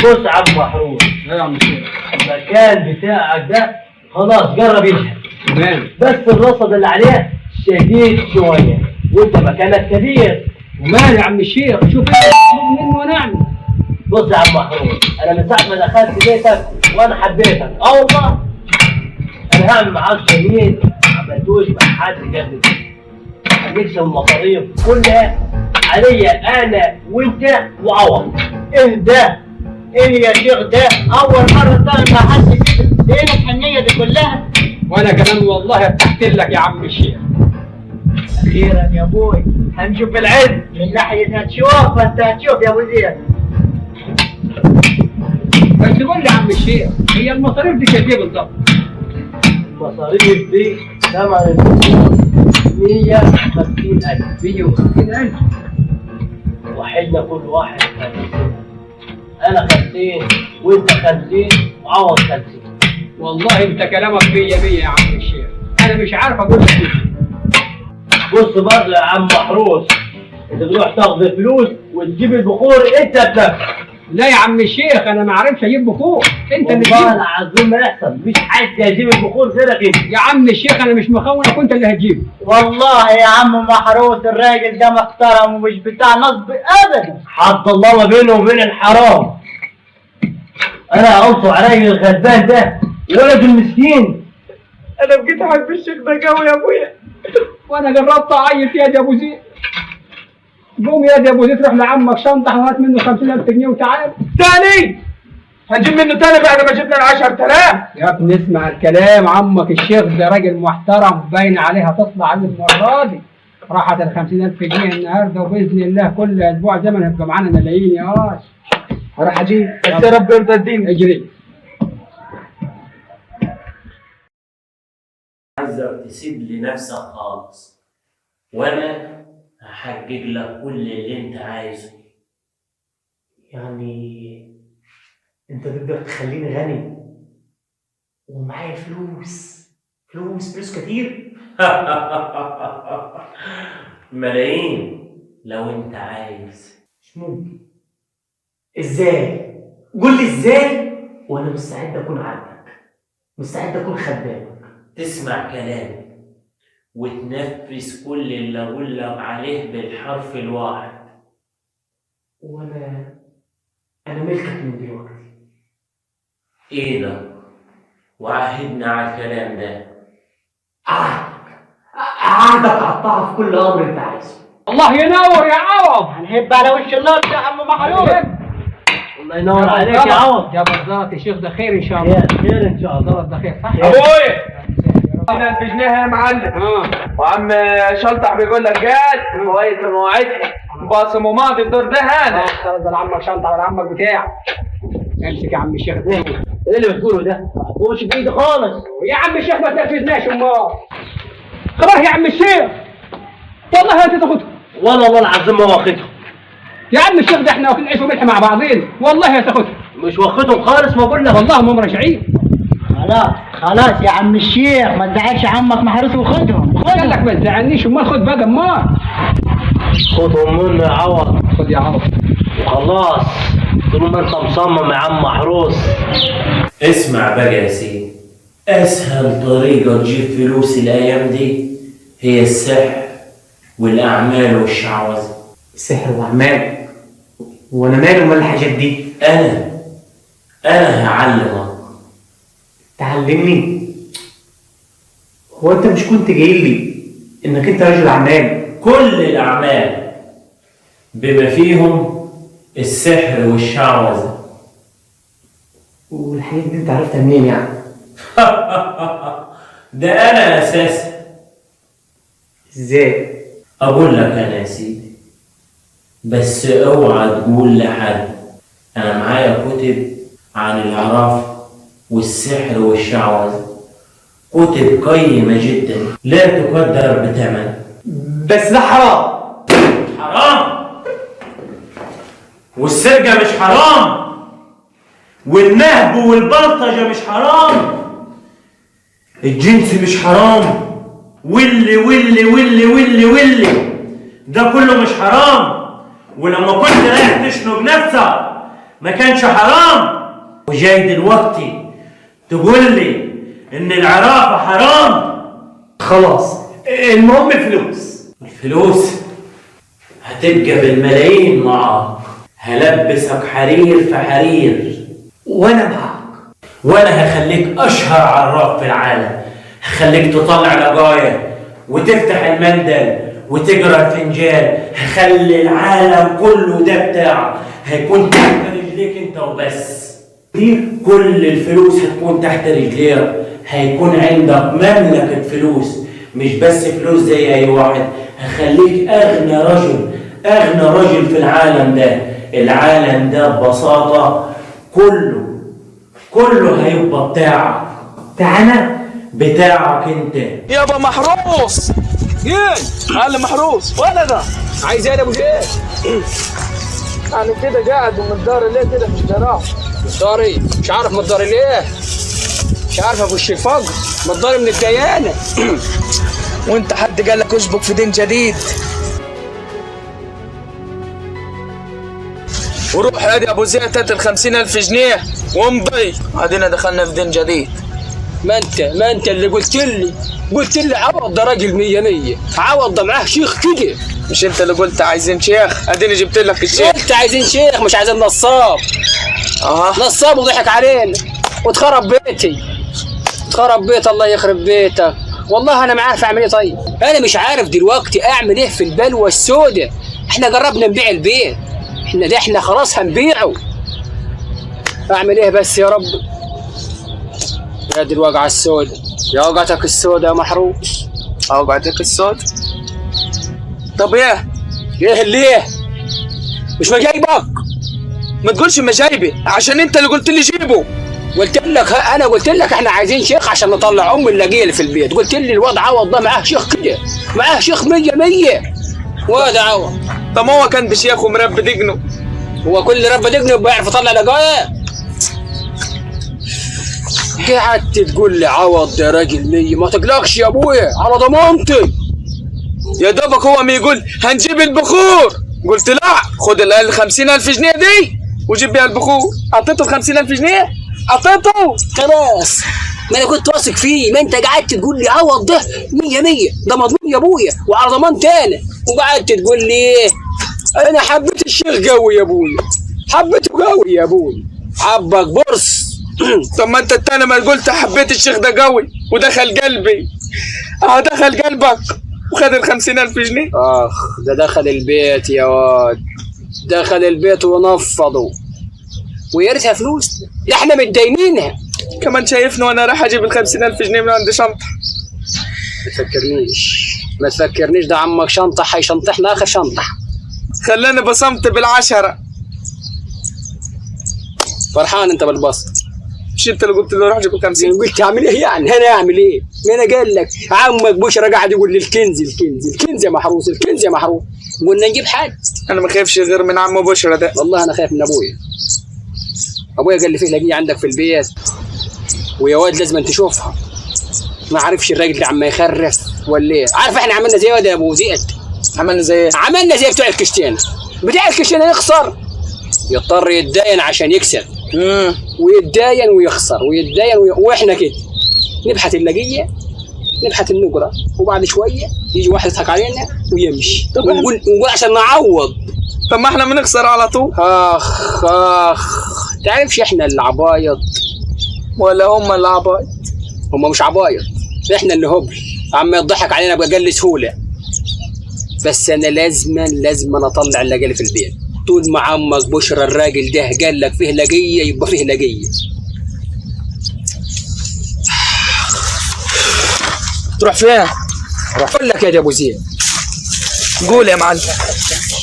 بص يا عم محروس. ايه يا عم الشيخ؟ المكان بتاعك ده خلاص جرب يلحق. تمام. بس الرصد اللي عليه شديد شويه وانت مكانك كبير. ومال يا عم الشيخ؟ شوف ايه المطلوب منه ونعمل. بص يا عم محروس، انا من ساعه ما دخلت بيتك وانا حبيتك. والله انا هعمل معاك شهيد ما عملتوش مع حد قبل كده. هنكسب المصاريف كلها عليا انا وانت وعوض. ايه ده؟ ايه يا شيخ ده؟ اول مره تعمل مع حد كده. ايه الحنيه دي كلها؟ وانا كمان والله ارتحت لك يا عم الشيخ. اخيرا يا ابوي هنشوف العز. من ناحيه هتشوف فانت هتشوف يا ابو زياد. بس قول لي يا عم الشيخ، هي المصاريف دي كانت ايه بالظبط؟ المصاريف دي ثمن الفلوس 150,000. 150,000. وحدنا كل واحد 50,000. انا 50 وانت 50 وعوض 50. والله انت كلامك 100 يا عم الشيخ، انا مش عارف اقول لك ايه. بص بقى يا عم محروس، انت تروح تاخد الفلوس وتجيب البخور انت بنفسك. لا يا عم الشيخ، انا ما عرفش اجيب بخور، انت اللي والله تجيب. العظيم ما يحصل، مش حد يجيب البخور غيرك انت. يا عم الشيخ انا مش مخونك وانت اللي هتجيبه. والله يا عم محروس الراجل ده محترم ومش بتاع نصب ابدا. حط الله ما بينه وبين الحرام. انا انصر علي الغلبان ده ولد المسكين. انا بقيت احب الشيخ ده قوي يا ابويا. وانا جربت اعيط يا ابو زيد. قوم يا ابو زيد روح لعمك شنطه وهات منه 50,000 جنيه وتعال. تاني هنجيب منه تاني بعد ما جبنا ال 10,000. يا ابني اسمع الكلام، عمك الشيخ ده راجل محترم باين عليها تطلع عليه المره دي. راحت ال 50,000 جنيه النهارده وباذن الله كل اسبوع زمن هيبقى معانا ملايين يا قاش. هروح اجيب بس يا رب يرضى الدين. اجري. عايزك تسيب لي نفسك خالص وانا هحقق لك كل اللي انت عايزه. يعني انت تقدر تخليني غني ومعايا فلوس كتير. ملايين لو انت عايز. مش ممكن. ازاي؟ قول لي ازاي وانا مستعد اكون عبدك، مستعد اكون خدامك. تسمع كلامي وتنفذ كل اللي اقول لك عليه بالحرف الواحد. انا ملكك من دلوقتي. ايدك وعهدنا على الكلام ده. عهدك هقطعه في كل امر انت عايزه. الله ينور يا عوض. هنهب على وش النار يا عم محروس. الله ينور عليك يا عوض. يا بالظبط يا شيخ، ده خير ان شاء الله. خير ان شاء الله. ده خير صح. ابويا احنا نفجناها يا معلم. وعم شلطح بيقول لك قال كويس مواعيدها باصم وماضي الدور ده هذا. خلاص ده لعمك شنطه ولا عمك بتاعك. امسك يا عم الشيخ. ايه اللي بتقوله ده؟ ما تقولش بايدي خالص. يا عم الشيخ ما تنفذناش امال. خلاص يا عم الشيخ والله انت تاخدها. والله العظيم ما واخدهم. يا عم الشيخ ده احنا واكلين عيش وملح مع بعضين، والله هتاخدها. مش واخدهم خالص ما بقول لك. والله ما هم راجعين. خلاص يا عم الشيخ ما تزعلش عمك محروس وخدهم. قال لك ما تزعلنيش امال خد بقى امال. خدهم منه يا عوض. خد يا عوض. وخلاص طول ما انت مصمم يا عم محروس. اسمع بقى يا سيدي، اسهل طريقة تجيب فلوس الايام دي هي السحر والاعمال والشعوذة. سحر واعمال؟ وانا مالي ومال الحاجات دي؟ انا هعلمك. تعلمني؟ هو انت مش كنت جاي لي انك انت راجل اعمال؟ كل الاعمال بما فيهم السحر والشعوذة. والحاجات دي انت عرفتها منين يعني؟ ده انا اساسا. ازاي؟ اقول لك انا يا سيدي، بس اوعى تقول لحد. انا معايا كتب عن العرف والسحر والشعوذة، كتب قيمة جدا لا تقدر بثمن. بس ده حرام. حرام؟ والسرقة مش حرام؟ والنهب والبلطجة مش حرام؟ الجنس مش حرام؟ واللي ده كله مش حرام؟ ولما كنت رايح تشنق نفسك ما كانش حرام؟ وجاي دلوقتي تقول لي ان العرافة حرام؟ خلاص المهم فلوس. الفلوس هتبقى بالملايين معاك، هلبسك حرير في حرير وانا معاك. وانا هخليك اشهر عراف في العالم، هخليك تطلع لقايا وتفتح المندل وتقرا الفنجان، هخلي العالم كله ده بتاعك، هيكون تحت رجليك انت وبس. كل الفلوس هتكون تحت رجليك، هيكون عندك مملكة فلوس، مش بس فلوس زي اي واحد، هخليك اغنى رجل في العالم ده. العالم ده ببساطة كله هيبقى بتاعك. بتاعك انت. يابا محروس. قال محروس ولا ده عايز ايه يا ابو زيد؟ يعني كده قاعد ومتداري ليه كده في الجراح؟ متداري؟ مش عارف متداري ليه؟ مش عارف ابوش الفجر، متداري من الديانه. وانت حد قال لك اسبق في دين جديد؟ وروح ادي ابو زيد هات ال 50,000 جنيه وامضي، ادينا دخلنا في دين جديد. ما انت اللي قلت لي عوض ده راجل 100 عوض ده معاه شيخ كده. مش انت اللي قلت عايزين شيخ؟ اديني جبت لك الشيخ. قلت عايزين شيخ مش عايزين نصاب. نصاب وضحك علينا وتخرب بيتي، تخرب بيت الله يخرب بيتك. والله انا ما عارف اعمل ايه. طيب انا مش عارف دلوقتي اعمل ايه في البلوه السوداء. احنا جربنا نبيع البيت، احنا خلاص هنبيعه. اعمل ايه بس يا رب؟ يا دي الوقعه السوداء، يا وقعتك السوداء يا محروس. وقعتك السوداء؟ طب ايه ليه مش مجايبك؟ ما تقولش مجايبي عشان انت اللي قلت لي جيبه. انا قلت لك احنا عايزين شيخ عشان نطلع ام اللاقيه اللي في البيت. قلت لي الواد عوض ده معاه شيخ كده، معاه شيخ 100 واد عوض. طب ما هو كان بشيخ ومربي دقنه. هو كل رب دقنه بيعرف يطلع لقايه؟ قعدت تقول لي عوض ده راجل 100. ما تقلقش يا ابويا على ضمانتي. يا دوبك هو ما يقول هنجيب البخور، قلت لا خد ال 50,000 جنيه دي وجيب بيها البخور. اعطيته ال 50,000 جنيه، اعطيته خلاص. ما انا كنت واثق فيه. ما انت قعدت تقول لي عوض ده 100 ده مضمون يا ابويا وعلى ضمان تاني، وقعدت تقول لي انا حبيت الشيخ قوي يا ابويا، حبيته قوي يا ابويا. حبك برص. طب ما انت التاني ما قلت حبيت الشيخ ده قوي ودخل قلبي. دخل قلبك وخد ال 50,000 جنيه. ده دخل البيت يا واد، دخل البيت ونفضوا. ويا ريتها فلوس، ده احنا متداينينها. كمان شايفني وانا رايح اجيب ال 50,000 جنيه من عند شنطه. ما تفكرنيش ده عمك شنطح هيشنطحنا اخر شنطح. خلاني بصمت ب10. فرحان انت بالبسط. مش انت اللي قلت له روح اجيب ال 50؟ قلت اعمل ايه يعني؟ انا اعمل ايه؟ ما انا قال لك عمك بشرى قاعد يقول لي الكنز يا محروس، الكنز يا محروس. قلنا نجيب حد. انا ما خايفش غير من عم بشرى ده. والله انا خايف من ابويا قال لي فيه لاقيه عندك في البيت ويا واد لازم تشوفها. ما عارفش الراجل ده عم يخرف ولا ايه؟ عارف احنا عملنا زي واد يا ابو زيد؟ عملنا زي ايه؟ عملنا زي بتوع الكشتين يخسر يضطر يتداين عشان يكسب. ويتداين ويخسر واحنا كده نبحث اللاقيه، نبحث النقره، وبعد شويه يجي واحد يضحك علينا ويمشي. طب ونقول عشان نعوض. طب ما احنا بنخسر على طول. تعرفش احنا اللي عبايط ولا هم اللي عبايط؟ هم مش عبايط، احنا اللي هبل. عم يضحك علينا بأقل سهوله. بس انا لازم اطلع اللاقيه في البيت. طول ما عمك بشرى الراجل ده قال لك فيه لاقيه يبقى فيه لاقيه. تروح فين؟ اقول لك يا ابو زيد. قول يا معلم.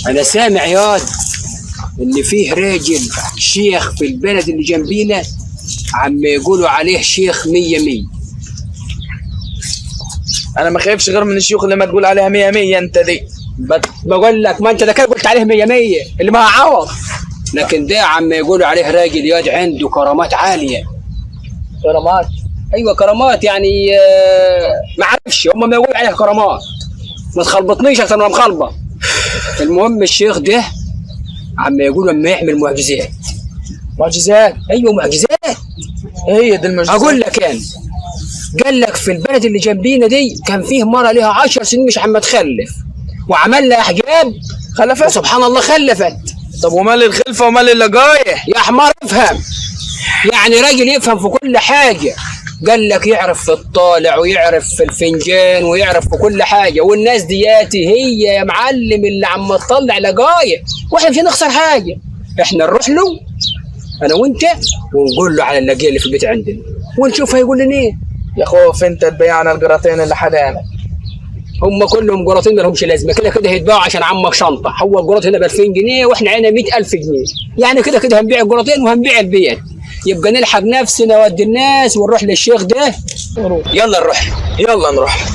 انا سامع ياض ان فيه راجل شيخ في البلد اللي جنبينا عم يقولوا عليه شيخ 100. انا ما خايفش غير من الشيوخ اللي ما تقول عليها 100 انت دي. بقول لك ما انت ده كده قلت عليه 100 اللي ما عوض. لكن ده عم يقولوا عليه راجل ياض عنده كرامات عاليه. كرامات؟ ايوه كرامات يعني ما عرفش هم ما يقولوا عليه كرامات. ما تخلبطنيش اكتر من مخلبط. المهم الشيخ ده عم يقولوا اما يعمل معجزات معجزات. ايوه معجزات. هي دي المعجزات. اقول لك يعني قال لك في البلد اللي جنبينا دي كان فيه مره لها 10 سنين مش عم تخلف، وعمل لها حجاب خلفت. وسبحان الله خلفت. طب ومال الخلفه ومال اللقايح؟ يا حمار افهم، يعني راجل يفهم في كل حاجه. قال لك يعرف في الطالع ويعرف في الفنجان ويعرف في كل حاجه، والناس دياتي هي يا معلم اللي عم تطلع لقايح، واحنا مش هنخسر حاجه. احنا نروح له انا وانت ونقول له على اللقيه اللي في البيت عندنا ونشوف هيقول لنا ايه. يا خوف انت تبيعنا القراطين اللي حدانا. هم كلهم قراطين ما لهمش لازمه، كده كده هيتباعوا عشان عمك شنطه. هو القراط هنا ب 2000 جنيه واحنا علينا 100,000 جنيه، يعني كده كده هنبيع القراطين وهنبيع البيت. يبقى نلحق نفسنا ودي الناس ونروح للشيخ ده. يلا نروح. يلا نروح.